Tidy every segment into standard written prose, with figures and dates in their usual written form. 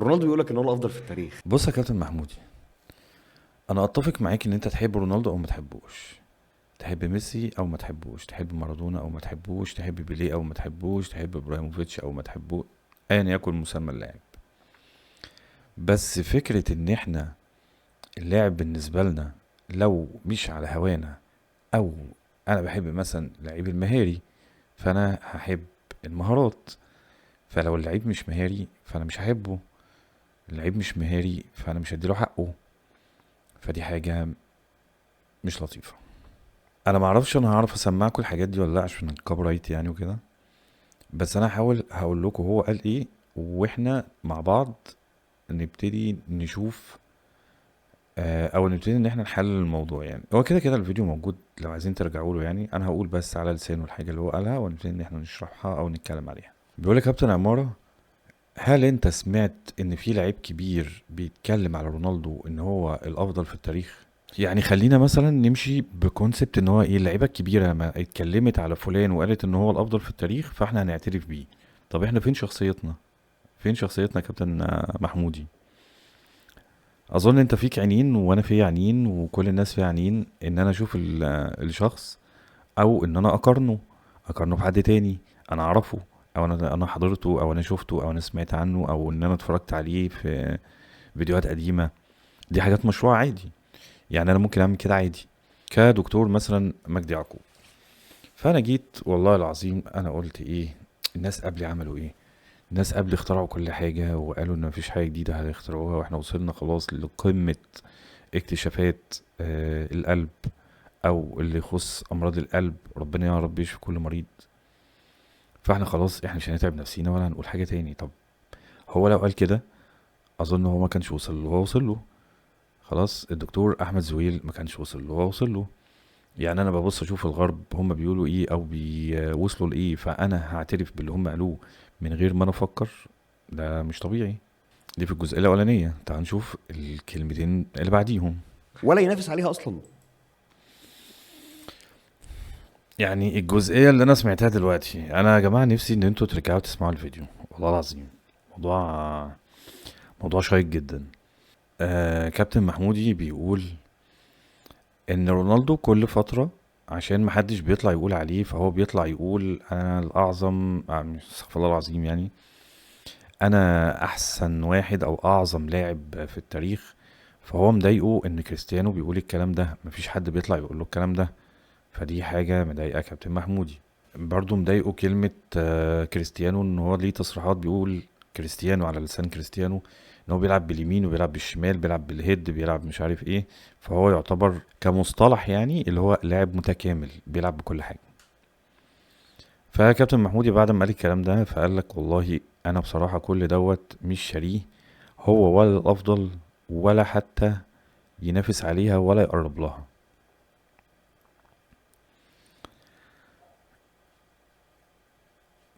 رونالدو بيقول لك ان هو الافضل في التاريخ. بص يا كابتن محمودي، انا اتفق معاك ان انت تحب رونالدو او ما تحبوش، تحب ميسي او ما تحبوش، تحب مارادونا او ما تحبوش، تحب بيليه او ما تحبوش، تحب ابراهيموفيتش او ما تحبوش، ايا يكن مسمى اللاعب. بس فكرة ان احنا اللاعب بالنسبة لنا لو مش على هوانا، او انا بحب مثلا اللعيب المهاري فانا هحب المهارات، فلو اللعيب مش مهاري فانا مش هحبه، اللعيب مش مهاري فانا مش هديله حقه، فدي حاجة مش لطيفة. انا معرفش انا هعرف اسمعكم الحاجات دي ولا لا عشان الكوبي رايت يعني وكده، بس انا هحاول هقول لكم هو قال ايه، واحنا مع بعض نبتدي نشوف، او نبتدي ان احنا نحلل الموضوع. يعني هو كده كده الفيديو موجود لو عايزين ترجعوا له، يعني انا هقول بس على لسانه الحاجه اللي هو قالها ونبتدي ان احنا نشرحها او نتكلم عليها. بيقول لك كابتن عماره، هل انت سمعت ان في لعيب كبير بيتكلم على رونالدو ان هو الافضل في التاريخ؟ يعني خلينا مثلا نمشي بكونسبت ان هو ايه، اللعيبه الكبيره لما اتكلمت على فلان وقالت ان هو الافضل في التاريخ فاحنا هنعترف بيه. طب احنا فين شخصيتنا؟ فين شخصيتنا يا كابتن محمودي؟ اظن انت فيك عينين وانا في عينين وكل الناس في عينين ان انا اشوف الشخص، او ان انا اقارنه بحد تاني انا اعرفه، او انا حضرته، او انا شفته، او انا سمعت عنه، او ان انا اتفرجت عليه في فيديوهات قديمة. دي حاجات مشروعة عادي، يعني انا ممكن اعمل كده عادي كدكتور مثلا مجدي يعقوب. فانا جيت والله العظيم انا قلت ايه، الناس قبلي عملوا ايه؟ الناس قبلي اخترعوا كل حاجة وقالوا ان مفيش حاجة جديدة هيخترعوها، واحنا وصلنا خلاص لقمة اكتشافات القلب، او اللي يخص امراض القلب، ربنا يا رب يشفي كل مريض. فاحنا خلاص احنا مش هنتعب نفسينا ولا هنقول حاجة تاني. طب هو لو قال كده اظن هو ما كانش وصل له، هو وصل له. خلاص الدكتور احمد زويل ما كانش وصل له، هو وصل له. يعني انا ببص اشوف الغرب هم بيقولوا ايه او بيوصلوا لايه، فانا هعترف باللي هم قالوه من غير ما انا افكر؟ ده مش طبيعي. دي في الجزئية الأولانية. تعال نشوف الكلمتين اللي بعديهم. ولا ينافس عليها اصلا. يعني الجزئية اللي أنا سمعتها دلوقتي، أنا يا جماعة نفسي إن انتوا ترجعوا تسمعوا الفيديو، والله العظيم موضوع شيق جدا. كابتن محمودي بيقول إن رونالدو كل فترة، عشان محدش بيطلع يقول عليه فهو بيطلع يقول أنا الأعظم، مش استغفر الله العظيم يعني، أنا أحسن واحد أو أعظم لاعب في التاريخ. فهو مضايقه إن كريستيانو بيقول الكلام ده، مفيش حد بيطلع يقول له الكلام ده، فدي حاجة مضايقة كابتن محمودي. برضو مضايقه كلمة كريستيانو، ان هو ليه تصريحات بيقول كريستيانو على لسان كريستيانو ان هو بيلعب باليمين وبيلعب بالشمال، بيلعب بالهيد، بيلعب مش عارف ايه. فهو يعتبر كمصطلح يعني اللي هو لاعب متكامل بيلعب بكل حاجة. فكابتن محمودي بعد ما قال الكلام ده فقال لك والله انا بصراحة كل دوت مش شاريه، هو ولا الافضل ولا حتى ينافس عليها ولا يقرب لها.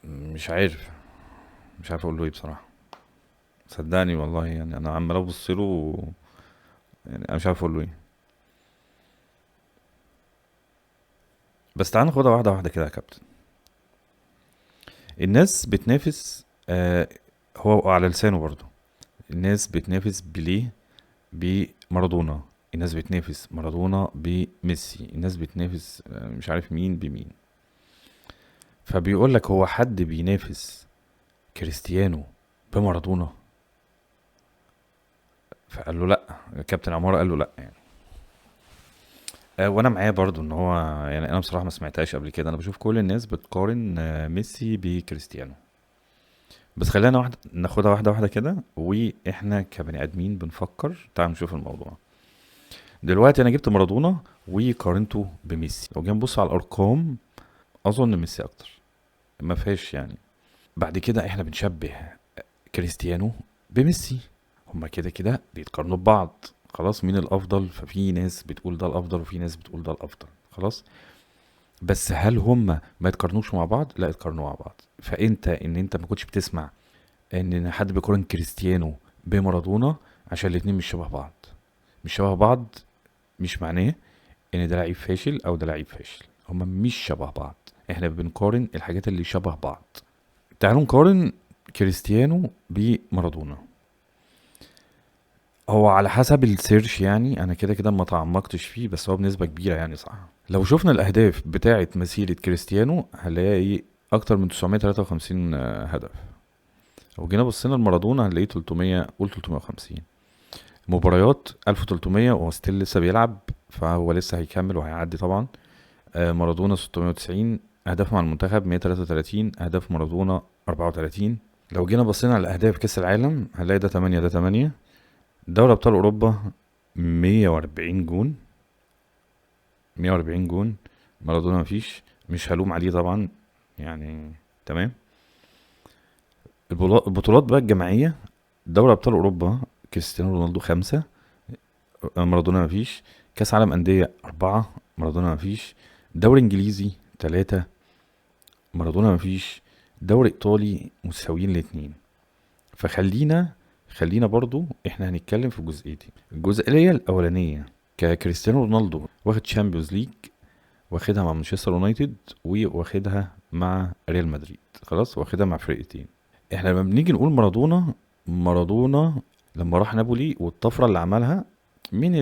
مش عارف، مش عارف اقول له ايه بصراحة. صدقني والله يعني انا عمال ابص له، يعني انا مش عارف اقول له ايه. بس تعال ناخدها واحده واحده كده يا كابتن. الناس بتنافس هو على لسانه برضه، الناس بتنافس بيليه بمارادونا، الناس بتنافس مارادونا بميسي، الناس بتنافس مش عارف مين بمين. فبيقول لك هو حد بينافس كريستيانو بمارادونا؟ فقال له لا، كابتن عمارة قال له لا يعني. وانا معاه برضو ان هو، يعني انا بصراحه ما سمعتهاش قبل كده، انا بشوف كل الناس بتقارن ميسي بكريستيانو. بس خلينا ناخدها واحده واحده كده، واحنا كبني ادمين بنفكر. تعال نشوف الموضوع. دلوقتي انا جبت مارادونا وقارنته بميسي، لو جينا نبص على الارقام اظن ميسي اكتر، ما فيهاش يعني. بعد كده احنا بنشبه كريستيانو بميسي، هما كده كده بيتقارنوا ببعض. خلاص مين الافضل؟ ففي ناس بتقول ده الافضل وفي ناس بتقول ده الافضل. خلاص، بس هل هم ما يتقارنوش مع بعض؟ لا، يتقارنوا مع بعض. فانت ان انت ما كنتش بتسمع ان حد بيقارن كريستيانو بمارادونا عشان الاتنين مش شبه بعض. مش شبه بعض مش معناه ان ده لعيب فاشل او ده لعيب فاشل، هما مش شبه بعض. احنا بنقارن الحاجات اللي شبه بعض. تعالوا نقارن كريستيانو بمارادونا. هو على حسب السيرش يعني، انا كده كده ما تعمقتش فيه، بس هو بنسبة كبيرة يعني صح. لو شفنا الاهداف بتاعة مسيرة كريستيانو هنلاقي اكتر من 953 هدف. لو جينا بصينا لمارادونا هنلاقيه 300، قول 350 مباريات، 1300، وهو ستيل لسه بيلعب، فهو لسه هيكمل وهيعدي طبعا. مارادونا 690 اهداف مع المنتخب، 133 اهداف مارادونا 34. لو جينا بصينا على اهداف كاس العالم هنلاقي ده 8، ده 8. دوري ابطال اوروبا 140 جون، 140 جون. مارادونا مفيش، مش هلوم عليه طبعا يعني. تمام. البطولات بقى الجماعية، دوري ابطال اوروبا كريستيانو رونالدو 5، مارادونا مفيش. كاس عالم اندية 4، مارادونا مفيش. دوري انجليزي 3، مارادونا مفيش. دوري ايطالي متساويين الاتنين. خلينا برضو احنا هنتكلم في جزئيتين. الجزئية الاولانية، ككريستيانو رونالدو واخد تشامبيونز ليج، واخدها مع مانشستر يونايتد، واخدها مع ريال مدريد، خلاص واخدها مع فرقتين. احنا لما بنيجي نقول مارادونا لما راح نابولي والطفرة اللي عملها، من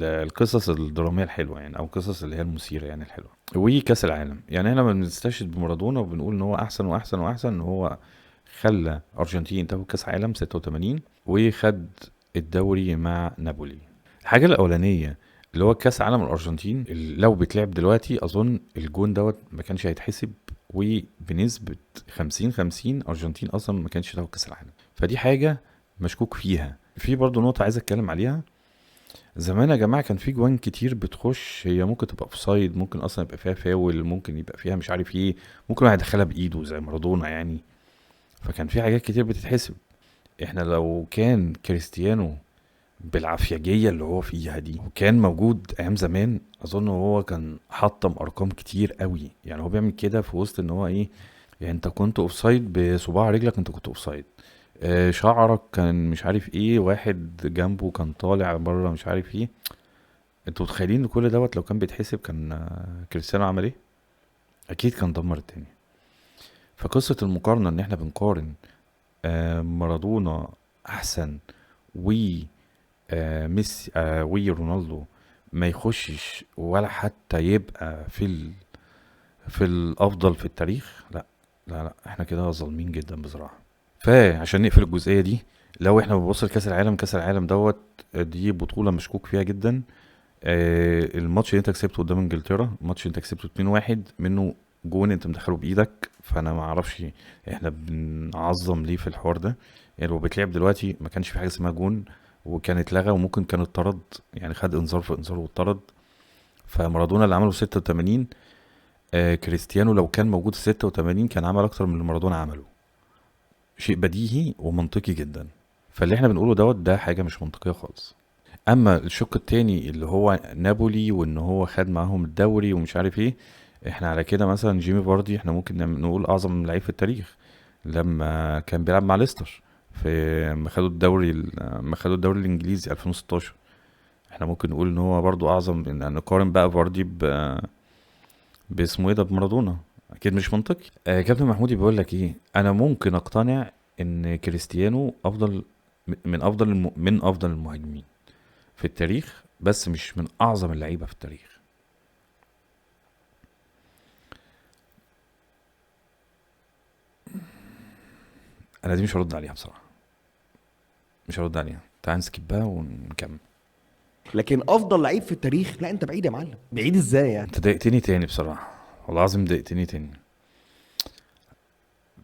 القصص الدرامية الحلوة يعني، او القصص اللي هي المثيرة يعني الحلوة. وكاس العالم يعني، احنا ما بنستشهد بمارادونا وبنقول ان هو احسن واحسن واحسن، ان هو خلى ارجنتين تاخد كاس عالم 86، وخد الدوري مع نابولي. الحاجة الاولانية اللي هو كاس عالم الارجنتين، لو بيتلعب دلوقتي اظن الجون دوت ما كانش هيتحسب، وبنسبة 50-50 ارجنتين اصلا ما كانش تاخد كاس العالم. فدي حاجة مشكوك فيها. في برضو نقطة عايز اتكلم عليها. زمان يا جماعة كان في جوان كتير بتخش هي ممكن تبقى اوفسايد، ممكن اصلا يبقى فيها فاول، ممكن يبقى فيها مش عارف ايه، ممكن واحد يدخلها بايده زي مارادونا يعني. فكان في حاجات كتير بتتحسب. احنا لو كان كريستيانو بالعفيجية اللي هو فيها دي وكان موجود ايام زمان، اظن هو كان حطم ارقام كتير قوي. يعني هو بيعمل كده في وسط ان هو ايه، يعني انت كنت اوفسايد بصباع رجلك، انت كنت اوفسايد. شعرك كان مش عارف ايه، واحد جنبه كان طالع بره مش عارف ايه. انتوا متخيلين ان كل دوت لو كان بيتحسب كان كريستيانو عمل ايه؟ اكيد كان دمر الدنيا. فقصة المقارنة ان احنا بنقارن مارادونا احسن، و ميسي ورونالدو ما يخشش ولا حتى يبقى في الافضل في التاريخ، لا لا لا، احنا كده ظالمين جدا بصراحة. فعشان نقفل الجزئية دي، لو احنا بنبص لكأس العالم، كأس العالم دوت دي بطولة مشكوك فيها جدا. الماتش اللي انت كسبته قدام انجلترا، الماتش اللي انت كسبته 2-1 منه جون انت مدخله بايدك، فانا ما اعرفش احنا بنعظم ليه في الحوار ده. يعني لو بيتلعب دلوقتي ما كانش في حاجه اسمها جون، وكان اتلغى، وممكن كان اتطرد، يعني خد انذار في انذار واتطرد. فمارادونا اللي عمله 86، كريستيانو لو كان موجود في 86 كان عمل اكتر من اللي مارادونا عمله. شيء بديهي ومنطقي جدا. فاللي احنا بنقوله دوت ده حاجه مش منطقيه خالص. اما الشق التاني اللي هو نابولي، وان هو خد معاهم الدوري ومش عارف ايه، احنا على كده مثلا جيمي فاردي احنا ممكن نقول اعظم لعيب في التاريخ، لما كان بيلعب مع ليستر في ما خدوا الدوري الانجليزي 2016. احنا ممكن نقول ان هو برضو اعظم، ان نقارن بقى فاردي باسمه ايه ده، بمارادونا. اكيد مش منطقي. كابتن محمودي بيقول لك ايه، انا ممكن اقتنع ان كريستيانو افضل، من افضل المهاجمين في التاريخ، بس مش من اعظم اللعيبه في التاريخ. انا دي مش هرد عليها بصراحه، مش هرد عليها. تعال نسكيب بقى ونكمل. لكن افضل لعيب في التاريخ، لا انت بعيد يا معلم، بعيد ازاي يعني؟ انت ضايقتني تاني بصراحه، والله العظيم ضايقتني تاني.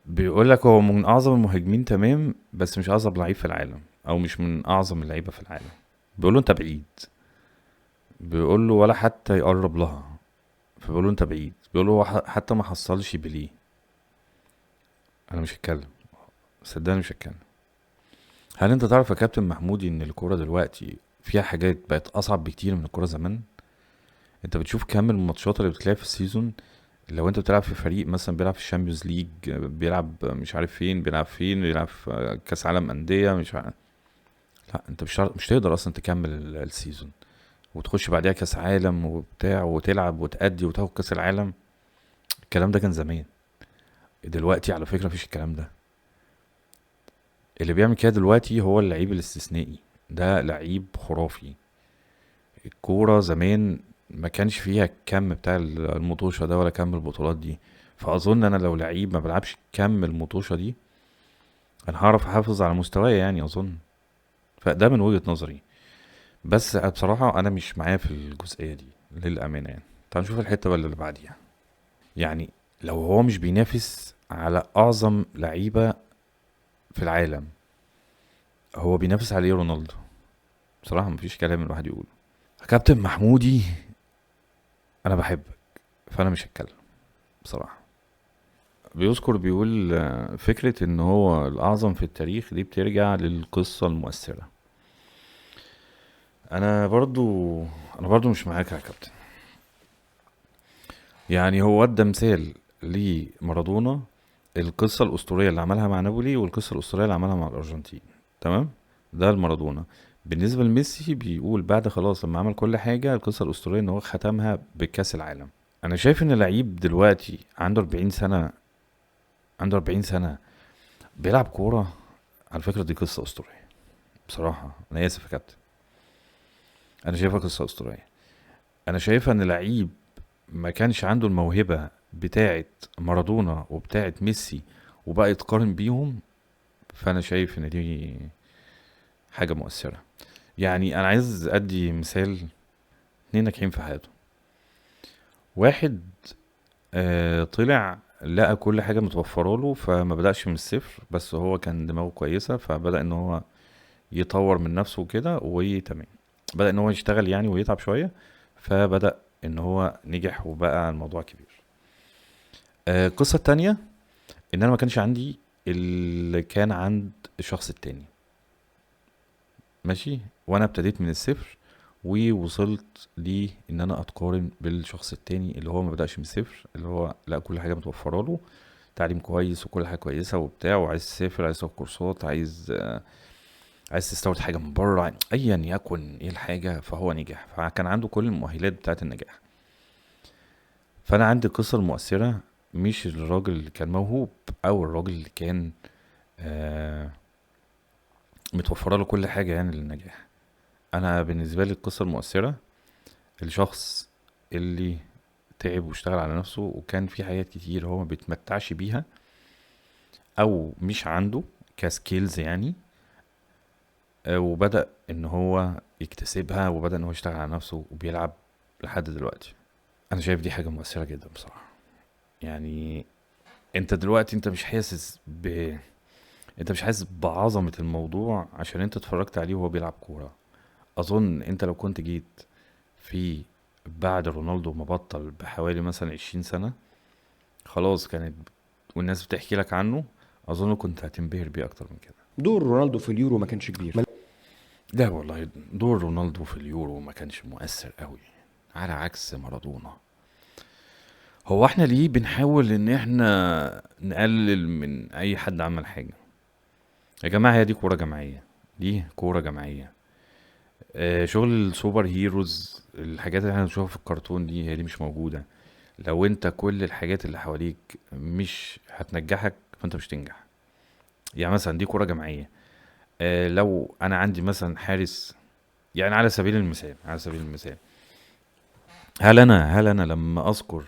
بيقول لك هو من اعظم المهاجمين تمام، بس مش اعظم لعيب في العالم، او مش من اعظم اللعيبه في العالم. بيقول له انت بعيد، بيقول له ولا حتى يقرب لها. فبيقول له انت بعيد، بيقول له هو حتى ما حصلش بليه. انا مش هتكلم، صدقني مش هتكلم. هل انت تعرف يا كابتن محمودي ان الكوره دلوقتي فيها حاجات بقت اصعب بكتير من الكوره زمان؟ انت بتشوف كم الماتشات اللي بتتلعب في السيزون. لو انت بتلعب في فريق مثلا بيلعب في الشامبيونز ليج، بيلعب مش عارف فين، بيلعب في كاس عالم انديه، مش عارف. لا انت مش تقدر اصلا تكمل السيزون، وتخش بعديها كاس عالم وبتاع، وتلعب وتأدي وتاخد كاس العالم. الكلام ده كان زمان. دلوقتي على فكره مفيش الكلام ده. اللي بيعمل كده دلوقتي هو اللعيب الاستثنائي، ده لعيب خرافي. الكورة زمان ما كانش فيها الكم بتاع المطوشة ده ولا كم البطولات دي. فأظن أنا لو لعيب ما بلعبش كم المطوشة دي أنا هعرف أحافظ على مستواي يعني أظن. فده من وجهة نظري. بس بصراحة أنا مش معايا في الجزئية دي للأمانة يعني. تعال نشوف الحتة بقى اللي بعديها. يعني لو هو مش بينافس على أعظم لعيبة في العالم، هو بينافس عليه رونالدو. بصراحة مفيش كلام الواحد يقوله. كابتن محمودي، أنا بحبك فأنا مش هتكلم بصراحة. بيذكر بيقول فكرة ان هو الاعظم في التاريخ دي بترجع للقصة المؤثرة. انا برضو انا برضو مش معاك يا كابتن. يعني هو ادى مثال لمارادونا، القصة الاسطورية اللي عملها مع نابولي والقصة الاسطورية اللي عملها مع الارجنتين. تمام. ده المارادونا. بالنسبة لميسي بيقول بعد خلاص لما عمل كل حاجة، القصة الاسطورية ان هو ختمها بكأس العالم. انا شايف ان لعيب دلوقتي عنده 40 سنة، عنده 40 سنة بيلعب كورة. على فكرة دي قصة اسطورية. بصراحة انا اسف يا كابتن، انا شايفها قصة اسطورية. انا شايفها ان لعيب ما كانش عنده الموهبة بتاعة مارادونا وبتاعة ميسي وبقى يتقارن بيهم. فانا شايف ان دي حاجة مؤثرة. يعني انا عايز ادي مثال. اتنين ناجحين في حياته. واحد طلع لقى كل حاجة متوفرة له فما بدأش من الصفر، بس هو كان دماغه كويسة فبدأ ان هو يطور من نفسه كده وتمام. بدأ ان هو يشتغل يعني ويتعب شوية، فبدأ ان هو نجح وبقى الموضوع كبير. القصة التانية ان انا ما كانش عندي اللي كان عند الشخص التاني. ماشي. وانا ابتديت من الصفر ووصلت لي ان انا اتقارن بالشخص التاني اللي هو ما بدأش من الصفر، اللي هو لا كل حاجة متوفرة له، تعليم كويس وكل حاجة كويسة وبتاع، وعايز تسافر، عايز تاخد كورسات، عايز تستورد حاجة من بره، ايا يكن ايه الحاجة، فهو نجح. فكان عنده كل المؤهلات بتاعة النجاح. فانا عندي القصة المؤثرة، مش الراجل اللي كان موهوب او الراجل اللي كان آه متوفرة له كل حاجة يعني للنجاح. انا بالنسبة لي القصة المؤثرة الشخص اللي تعب واشتغل على نفسه وكان في حاجات كتير هو ما بيتمتعش بيها او مش عنده كسكيلز يعني. وبدأ ان هو يكتسبها وبدأ ان هو يشتغل على نفسه وبيلعب لحد دلوقتي. انا شايف دي حاجة مؤثرة جدا بصراحة. يعني انت دلوقتي انت مش حاسس بعظمة الموضوع عشان انت اتفرجت عليه وهو بيلعب كورة. اظن انت لو كنت جيت في بعد رونالدو ما بطل بحوالي مثلا 20 سنة، خلاص كانت والناس بتحكي لك عنه، اظن كنت هتنبهر بيه اكتر من كده. دور رونالدو في اليورو ما كانش كبير. لا والله دور رونالدو في اليورو ما كانش مؤثر قوي على عكس مارادونا. هو احنا ليه بنحاول ان احنا نقلل من اي حد عمل حاجة؟ يا جماعة هي دي كورة جماعية. دي كورة جماعية. شغل السوبر هيروز، الحاجات اللي احنا بنشوفها في الكرتون دي هي دي مش موجودة. لو انت كل الحاجات اللي حواليك مش هتنجحك فانت مش تنجح. يعني مثلا دي كورة جماعية. لو انا عندي مثلا حارس، يعني على سبيل المثال، هل انا لما اذكر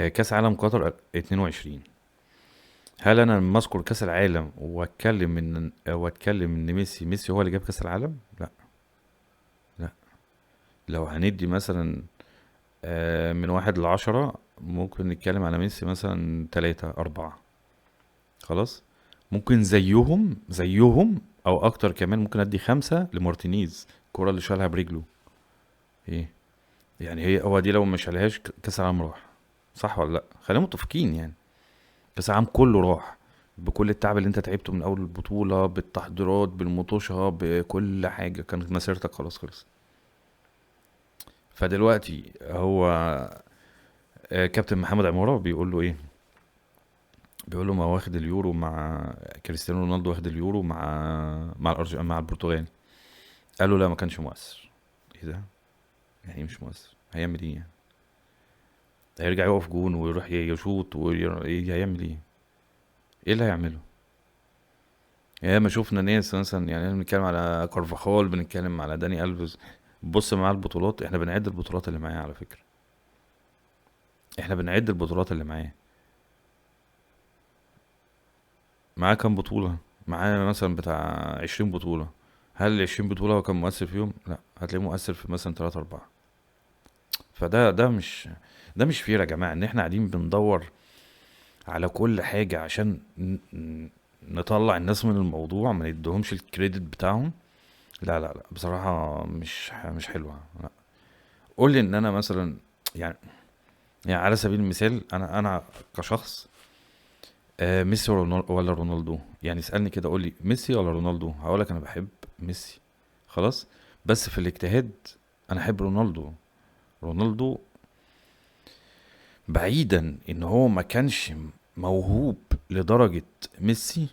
كاس عالم قطر 22، هل انا لما اذكر كاس العالم واتكلم ان ميسي هو اللي جاب كاس العالم؟ لا. لا. لو هندي مثلا من 1 ل10 ممكن نتكلم على ميسي مثلا 3 4. خلاص. ممكن زيهم او اكتر كمان، ممكن ادي 5 لمارتينيز، الكرة اللي شالها برجله. ايه يعني؟ هو دي لو ما شالهاش كاس العالم راح. صح ولا لا؟ خلينا متفقين يعني. كاس العالم كله راح بكل التعب اللي انت تعبته من اول البطولة، بالتحضيرات، بالمطوشة، بكل حاجة، كانت مسيرتك خلاص خلص. فدلوقتي هو كابتن محمد عمارة بيقول له ايه؟ بيقول له ما هو واخد اليورو مع كريستيانو رونالدو، واخد اليورو مع البرتغال. قال له لا ما كانش مؤثر. ايه ده؟ يعني إيه مش مؤثر؟ هيعمل ايه يعني؟ هيرجع يقف جون ويروح يشوط هيعمل ايه؟ ايه اللي هيعمله؟ يا ما شفنا ناس مثلا، يعني احنا بنتكلم على كارفاخال، بنتكلم على داني الفيز. بص معاه البطولات، احنا بنعد البطولات اللي معاه على فكره، احنا بنعد البطولات اللي معاه. معاه كام بطوله؟ معاه مثلا بتاع 20 بطوله. هل ال20 بطوله هو كان مؤثر فيهم؟ لا، هتلاقيه مؤثر في مثلا 3 4. فده مش فير يا جماعه ان احنا قاعدين بندور على كل حاجه عشان نطلع الناس من الموضوع، ما نديهمش الكريدت بتاعهم. لا لا لا، بصراحه مش حلوه، لا. قول لي ان انا مثلا، يعني يعني على سبيل المثال، انا كشخص، ميسي ولا رونالدو؟ يعني اسالني كده، قول لي ميسي ولا رونالدو، هقول لك انا بحب ميسي. خلاص. بس في الاجتهاد انا احب رونالدو. رونالدو بعيدا ان هو ما كانش موهوب لدرجة ميسي،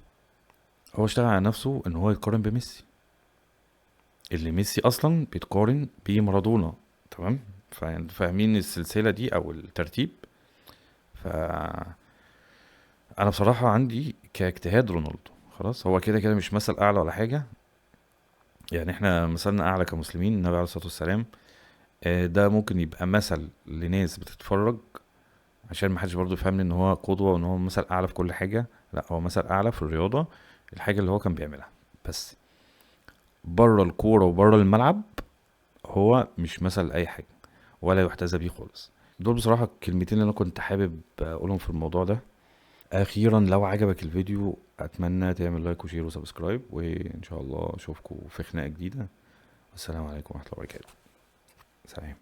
هو اشتغل على نفسه ان هو يتقارن بميسي، اللي ميسي اصلا بيتقارن بمارادونا. تمام. فاهمين السلسلة دي او الترتيب. ف انا بصراحة عندي كاجتهاد رونالدو. خلاص، هو كده كده مش مثل اعلى ولا حاجة. يعني احنا مثلنا اعلى كمسلمين النبي عليه الصلاة والسلام. ده ممكن يبقى مثل لناس بتتفرج، عشان ما حدش برضه يفهمني ان هو قدوة وان هو مثل اعلى في كل حاجة. لا، هو مثل اعلى في الرياضة، الحاجة اللي هو كان بيعملها. بس بره الكورة وبره الملعب هو مش مثل اي حاجة، ولا يحتذى بيه خالص. دول بصراحة الكلمتين اللي انا كنت حابب اقولهم في الموضوع ده. اخيرا، لو عجبك الفيديو اتمنى تعمل لايك وشير وسبسكرايب، وان شاء الله اشوفكم في خناقة جديدة. والسلام عليكم ورحمة الله وبركاته. سلام.